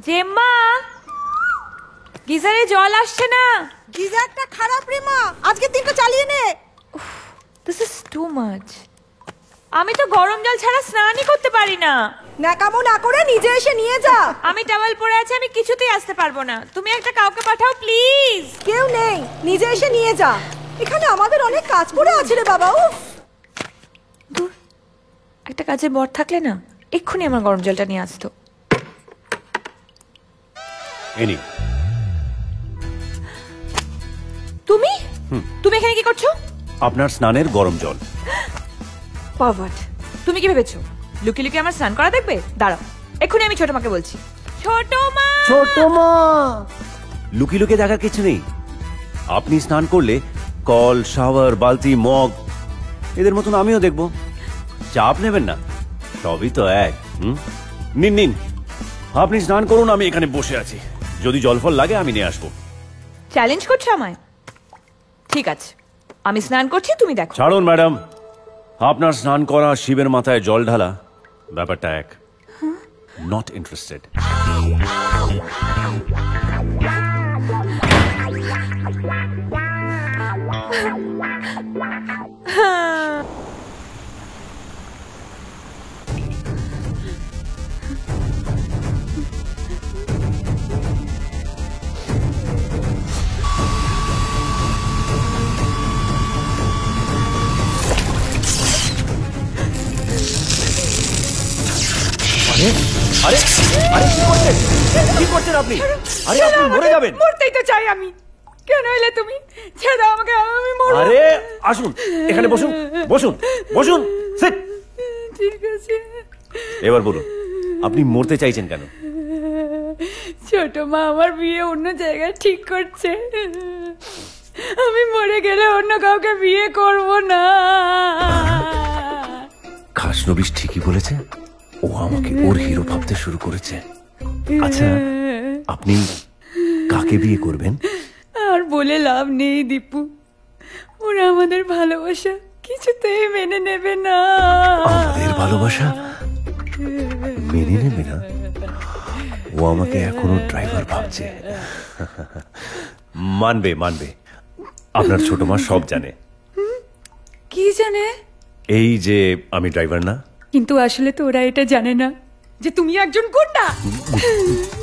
জেম্মা, গিজারে জল আসছে না। গিজারটা খারাপ রে মা, আজকের দিনটা চালিয়ে নে। This is too much. আমি তো গরম জল ছাড়া স্নানই করতে পারি না। ন্যাকামো না করে নিজে এসে নিয়ে যা। আমি টাওয়েল পরে আছি, আমি কিছুতেই আসতে পারবো না। তুমি একটা কাউকে পাঠাও প্লিজ। কেউ নেই, নিজে এসে নিয়ে যা। এখানে আমাদের অনেক কাজ পড়ে আছে রে বাবা। উফ, দূর, একটা কাজের বর থাকলে না এক্ষুনি আমার গরম জলটা নিয়ে আসতো। তুমি তুমি এখানে কি করছো? আপনার স্নানের গরম জল। পাভার্ট, তুমি কি ভেবেছো লুকিয়ে লুকিয়ে আমার স্নান করা দেখবে? দাঁড়াও, এক্ষুনি আমি ছোট মাকে বলছি। ছোট মা, ছোট মা, লুকিয়ে লুকিয়ে দেখার কিছু নেই। আপনি স্নান করলে কল, শাওয়ার, বালতি, মগ এদের মতন আমিও দেখব। চাপ নেবেন না, সবই তো এক। নিন নিন, আপনি স্নান করুন, আমি এখানে বসে আছি। যদি জলফল লাগে আমি নিয়ে আসবো। চ্যালেঞ্জ করছো আমায়? ঠিক আছে, আমি স্নান করছি, তুমি দেখো। ছাড়ুন ম্যাডাম, আপনার স্নান করা, শিবের মাথায় জল ঢালা, ব্যাপারটা এক। Not interested. আরে আরে কি করছেন আপনি? আরে আপনি মরে যাবেন। মরতেই তো চাই আমি। কেন এলে তুমি? ছেড়ে দাও আমাকে, আমি মরব। আরে আসুন, এখানে বসুন বসুন বসুন। সিট। ঠিক আছে, এবার বলুন, আপনি মরতে চাইছেন কেন? ছোট মা আমার বিয়ে অন্য জায়গায় ঠিক করছে। আমি মরে গেলে অন্য কাউকে বিয়ে করব না। খাসনবিশ ঠিকই বলেছে, ও আমাকে ওর হিরো ভাবতে শুরু করেছে। আচ্ছা, আপনি কাকে বিয়ে করবেন? আর বলে লাভ নেই দীপু, ওরা আমাদের ভালোবাসা কিছুতেই মেনে নেবে না। আমাদের ভালোবাসা মেনে নেবে না? ও আমাকে এখনো ড্রাইভার ভাবছে। মানবে মানবে, আপনার ছোট মা সব জানে। কি জানে? এই যে আমি ড্রাইভার না। কিন্তু আসলে তো ওরা এটা জানে না যে তুমি একজন গুন্ডা।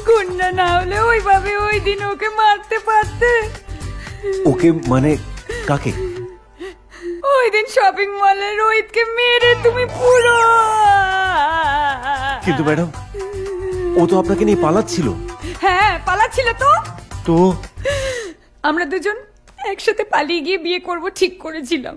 গুন্ডা না হলে ওইভাবে ওই দিন ওকে মারতে পারতে। ওকে মানে কাকে? ওই দিন শপিং মলে রোহিতকে মেরে তুমি পুরো। কিন্তু ম্যাডাম, ও তো আপনাকে নিয়ে পালাচ্ছিল। হ্যাঁ পালাচ্ছিল তো। তো আমরা দুজন একসাথে পালিয়ে গিয়ে বিয়ে করব ঠিক করেছিলাম।